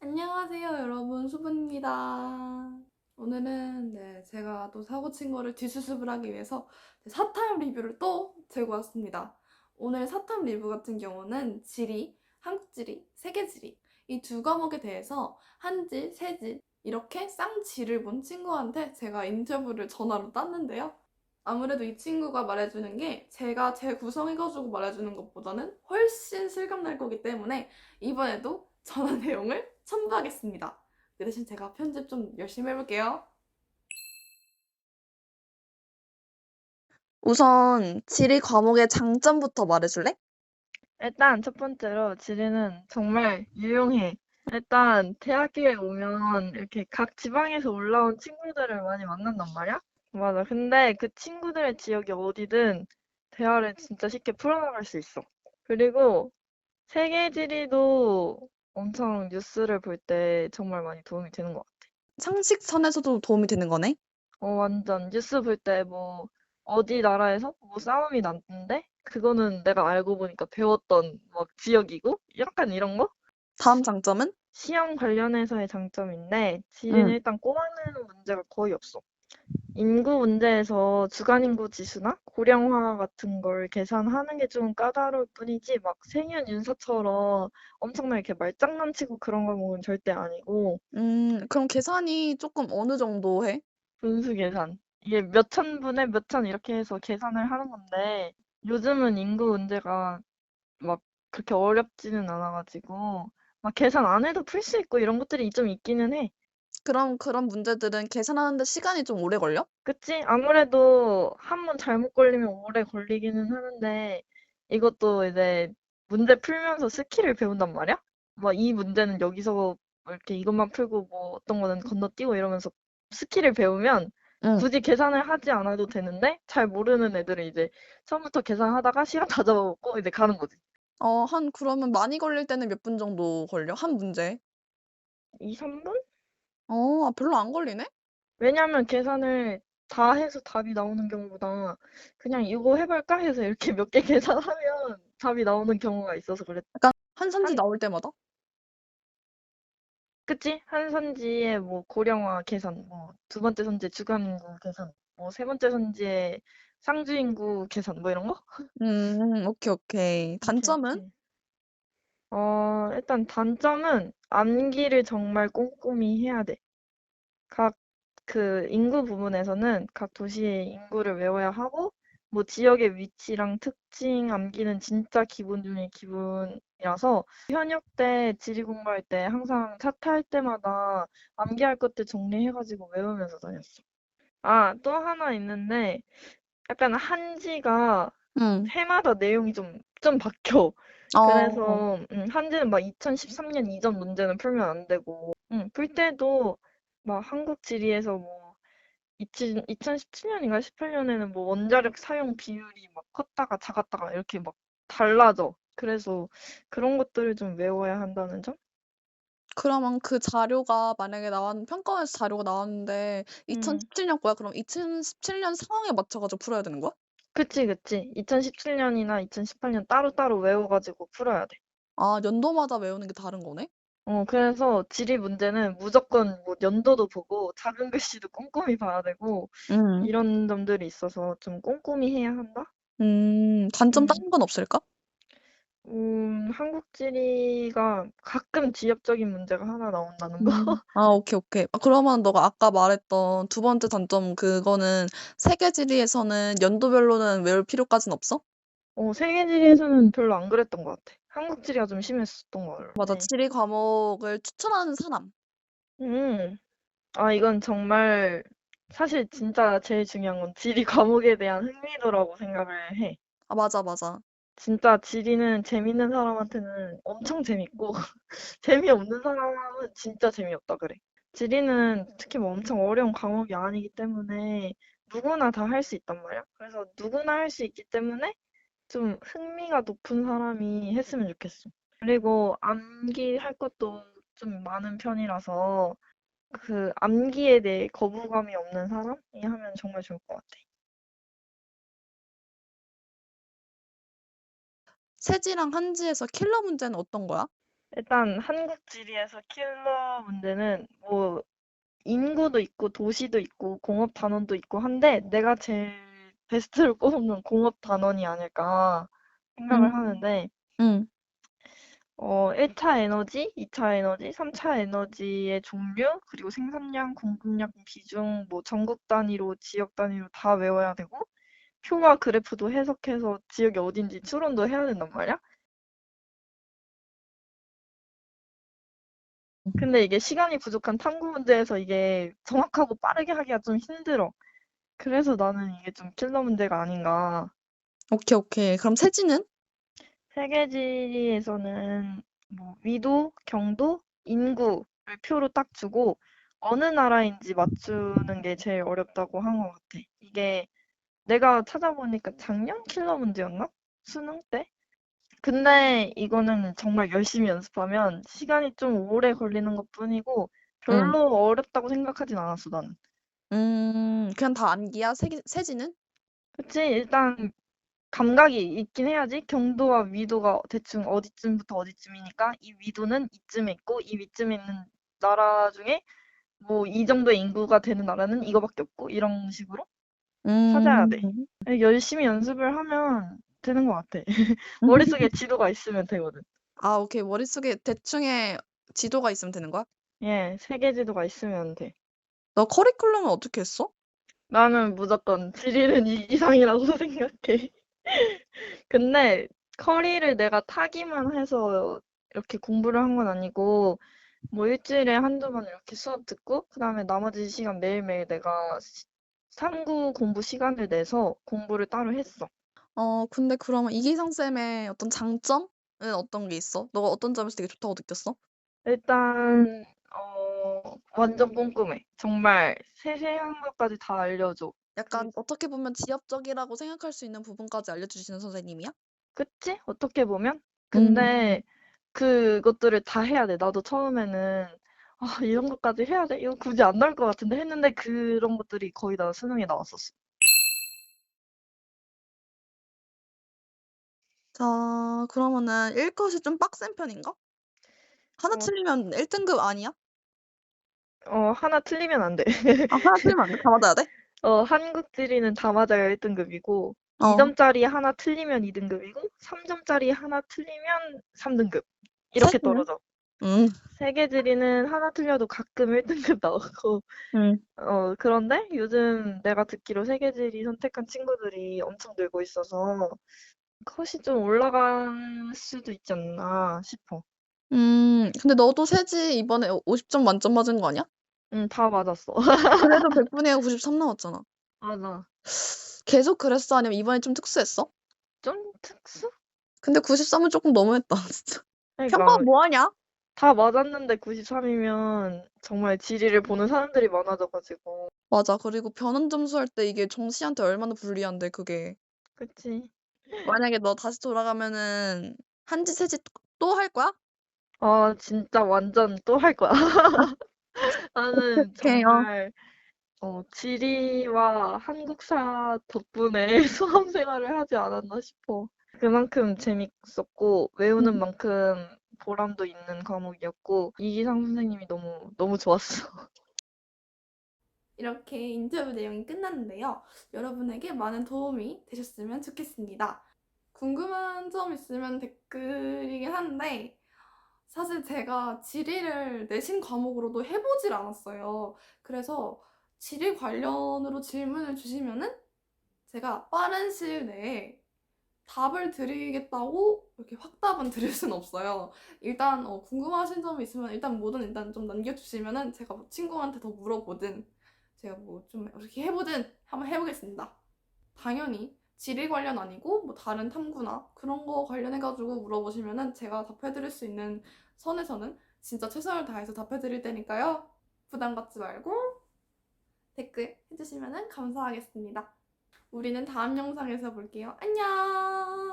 안녕하세요, 여러분. 수분입니다. 오늘은 제가 또 사고 친 거를 뒷수습을 하기 위해서 사탐 리뷰를 또 들고 왔습니다. 오늘 사탐 리뷰 같은 경우는 지리, 한국지리, 세계지리 이 두 과목에 대해서 한지, 세지 이렇게 쌍지를 본 친구한테 제가 인터뷰를 전화로 땄는데요. 아무래도 이 친구가 말해주는 게 제가 재구성해가지고 말해주는 것보다는 훨씬 실감날 거기 때문에 이번에도 전화 내용을 첨부하겠습니다. 그 대신 제가 편집 좀 열심히 해볼게요. 우선 지리 과목의 장점부터 말해줄래? 일단 첫 번째로 지리는 정말 유용해. 일단 대학교에 오면 이렇게 각 지방에서 올라온 친구들을 많이 만난단 말이야? 맞아. 근데 그 친구들의 지역이 어디든 대화를 진짜 쉽게 풀어나갈 수 있어. 그리고 세계 지리도 엄청 뉴스를 볼 때 정말 많이 도움이 되는 것 같아. 상식선에서도 도움이 되는 거네? 완전 뉴스 볼 때 뭐 어디 나라에서 뭐 싸움이 났는데 그거는 내가 알고 보니까 배웠던 막 지역이고 약간 이런 거? 다음 장점은? 시험 관련해서의 장점인데 지리는 응. 일단 꼽아내는 문제가 거의 없어. 인구 문제에서 주간 인구 지수나 고령화 같은 걸 계산하는 게 좀 까다로울 뿐이지 막 생윤 윤사처럼 엄청나게 이렇게 말장난치고 그런 과목은 절대 아니고 그럼 계산이 조금 어느 정도 해? 분수 계산. 이게 몇 천 분의 몇 천 이렇게 해서 계산을 하는 건데 요즘은 인구 문제가 막 그렇게 어렵지는 않아가지고 막 계산 안 해도 풀 수 있고 이런 것들이 좀 있기는 해. 그럼 그런 문제들은 계산하는데 시간이 좀 오래 걸려? 그치? 아무래도 한 번 잘못 걸리면 오래 걸리기는 하는데 이것도 이제 문제 풀면서 스킬을 배운단 말이야? 막 이 문제는 여기서 뭐 이렇게 이것만 풀고 뭐 어떤 거는 건너뛰고 이러면서 스킬을 배우면 응. 굳이 계산을 하지 않아도 되는데 잘 모르는 애들은 이제 처음부터 계산하다가 시간 다 잡아먹고 이제 가는 거지. 그러면 많이 걸릴 때는 몇 분 정도 걸려? 한 문제? 2, 3분? 별로 안 걸리네? 왜냐면 계산을 다 해서 답이 나오는 경우보다 그냥 이거 해볼까 해서 이렇게 몇 개 계산하면 답이 나오는 경우가 있어서 그래. 약간 한 선지 한, 나올 때마다? 그치? 한 선지의 뭐 고령화 계산, 뭐 두 번째 선지의 주간인구 계산, 뭐 세 번째 선지의 상주인구 계산, 뭐 이런 거? 오케이, 오케이. 오케이, 단점은? 오케이. 일단 단점은 암기를 정말 꼼꼼히 해야 돼. 각 그 인구 부분에서는 각 도시의 인구를 외워야 하고 뭐 지역의 위치랑 특징 암기는 진짜 기본 중에 기본이라서 현역 때 지리 공부할 때 항상 차 탈 때마다 암기할 것들 정리해가지고 외우면서 다녔어. 아, 또 하나 있는데 약간 한지가 응. 해마다 내용이 좀 바뀌어. 어. 그래서 한지는 막 2013년 이전 문제는 풀면 안 되고 풀 때도 막 한국 지리에서 뭐 2017년인가 18년에는 뭐 원자력 사용 비율이 막 컸다가 작았다가 이렇게 막 달라져. 그래서 그런 것들을 좀 외워야 한다는 점? 그러면 그 자료가 만약에 평가원에서 자료가 나왔는데 음. 2017년 거야? 그럼 2017년 상황에 맞춰 가지고 풀어야 되는 거야? 그치, 그치. 2017년이나 2018년 따로따로 외워가지고 풀어야 돼. 연도마다 외우는 게 다른 거네? 그래서 지리 문제는 무조건 뭐 연도도 보고 작은 글씨도 꼼꼼히 봐야 되고 음. 이런 점들이 있어서 좀 꼼꼼히 해야 한다? 단점 음. 다른 건 없을까? 한국 지리가 가끔 지엽적인 문제가 하나 나온다는 거? 오케이, 오케이. 그러면 너가 아까 말했던 두 번째 단점 그거는 세계 지리에서는 연도별로는 외울 필요까진 없어? 세계 지리에서는 별로 안 그랬던 것 같아. 한국 지리가 좀 심했었던 것 맞아. 같아. 지리 과목을 추천하는 사람. 음. 이건 정말 사실 진짜 제일 중요한 건 지리 과목에 대한 흥미도라고 생각을 해. 맞아, 맞아. 진짜 지리는 재밌는 사람한테는 엄청 재밌고 재미없는 사람은 진짜 재미없다 그래. 지리는 특히 뭐 엄청 어려운 과목이 아니기 때문에 누구나 다 할 수 있단 말이야. 그래서 누구나 할 수 있기 때문에 좀 흥미가 높은 사람이 했으면 좋겠어. 그리고 암기할 것도 좀 많은 편이라서 그 암기에 대해 거부감이 없는 사람이 하면 정말 좋을 것 같아. 세지랑 한지에서 킬러 문제는 어떤 거야? 일단 한국 지리에서 킬러 문제는 뭐 인구도 있고 도시도 있고 공업 단원도 있고 한데 내가 제일 베스트를 꼽으면 공업 단원이 아닐까 음, 생각을 하는데 음. 1차 에너지, 2차 에너지, 3차 에너지의 종류, 그리고 생산량, 공급량 비중, 뭐 전국 단위로, 지역 단위로 다 외워야 되고, 표와 그래프도 해석해서 지역이 어딘지 추론도 해야 된단 말이야? 근데 이게 시간이 부족한 탐구 문제에서 이게 정확하고 빠르게 하기가 좀 힘들어. 그래서 나는 이게 좀 킬러 문제가 아닌가. 오케이, 오케이. 그럼 세지는? 세계지리에서는 뭐 위도, 경도, 인구를 표로 딱 주고 어느 나라인지 맞추는 게 제일 어렵다고 한 것 같아. 이게 내가 찾아보니까 작년 킬러 문제였나? 수능 때? 근데 이거는 정말 열심히 연습하면 시간이 좀 오래 걸리는 것뿐이고 응. 별로 어렵다고 생각하진 않았어, 나는. 그냥 다 암기야? 세지는? 그치? 일단 감각이 있긴 해야지. 경도와 위도가 대충 어디쯤부터 어디쯤이니까 이 위도는 이쯤에 있고 이 위쯤에 있는 나라 중에 뭐 이 정도의 인구가 되는 나라는 이거밖에 없고 이런 식으로 찾아야 돼. 음. 열심히 연습을 하면 되는 것 같아. 머릿속에 지도가 있으면 되거든. 아, 오케이. 머릿속에 대충의 지도가 있으면 되는 거야? 예, 세계 지도가 있으면 돼. 너 커리큘럼은 어떻게 했어? 나는 무조건 지리는 이 이상이라고 생각해. 근데 커리를 내가 타기만 해서 이렇게 공부를 한 건 아니고 뭐 일주일에 한두 번 이렇게 수업 듣고 그다음에 나머지 시간 매일매일 내가 탐구 공부 시간을 내서 공부를 따로 했어. 근데 그러면 이기상 쌤의 어떤 장점은 어떤 게 있어? 너가 어떤 점에서 되게 좋다고 느꼈어? 일단 완전 꼼꼼해. 정말 세세한 것까지 다 알려줘. 그 약간 어떻게 보면 지엽적이라고 생각할 수 있는 부분까지 알려주시는 선생님이야? 그치? 어떻게 보면? 음. 근데 그것들을 다 해야 돼. 나도 처음에는 이런 것까지 해야 돼? 이거 굳이 안 나올 것 같은데 했는데 그런 것들이 거의 다 수능에 나왔었어. 자, 그러면은 읽것이 좀 빡센 편인가? 하나 어, 틀리면 1등급 아니야? 하나 틀리면 안 돼. 아, 하나 틀리면 안 돼? 다 맞아야 돼? 한국 지리는 다 맞아야 1등급이고, 어. 2점짜리 하나 틀리면 2등급이고, 3점짜리 하나 틀리면 3등급. 이렇게 세지는? 떨어져. 음. 세계 지리는 하나 틀려도 가끔 1등급 나오고, 음. 그런데 요즘 내가 듣기로 세계 지리 선택한 친구들이 엄청 늘고 있어서, 컷이 좀 올라갈 수도 있지 않나 싶어. 근데 너도 세지 이번에 50점 만점 맞은 거 아니야? 응, 다 맞았어. 그래도 100분에 93 나왔잖아. 맞아. 계속 그랬어? 아니면 이번에 좀 특수했어? 좀 특수? 근데 93은 조금 너무했다, 진짜. 평범 그러니까 뭐 하냐? 다 맞았는데 93이면 정말 지리를 보는 사람들이 많아져가지고. 맞아. 그리고 변환 점수할 때 이게 정시한테 얼마나 불리한데, 그게. 그치. 만약에 너 다시 돌아가면은 한지 세지 또 할 거야? 진짜 완전 또 할 거야. 나는 오케이, 어. 정말, 지리와 한국사 덕분에 수험 생활을 하지 않았나 싶어. 그만큼 재밌었고, 음. 외우는 만큼 보람도 있는 과목이었고, 이기상 선생님이 너무, 너무 좋았어. 이렇게 인터뷰 내용이 끝났는데요. 여러분에게 많은 도움이 되셨으면 좋겠습니다. 궁금한 점 있으면 댓글이긴 한데, 사실 제가 지리를 내신 과목으로도 해보질 않았어요. 그래서 지리 관련으로 질문을 주시면은 제가 빠른 시일 내에 답을 드리겠다고 이렇게 확답은 드릴 순 없어요. 일단 궁금하신 점이 있으면 일단 뭐든 일단 좀 남겨주시면은 제가 뭐 친구한테 더 물어보든 제가 뭐 좀 이렇게 해보든 한번 해보겠습니다. 당연히 지리 관련 아니고 뭐 다른 탐구나 그런 거 관련해가지고 물어보시면은 제가 답해드릴 수 있는 선에서는 진짜 최선을 다해서 답해드릴 테니까요. 부담 갖지 말고 댓글 해주시면은 감사하겠습니다. 우리는 다음 영상에서 볼게요. 안녕!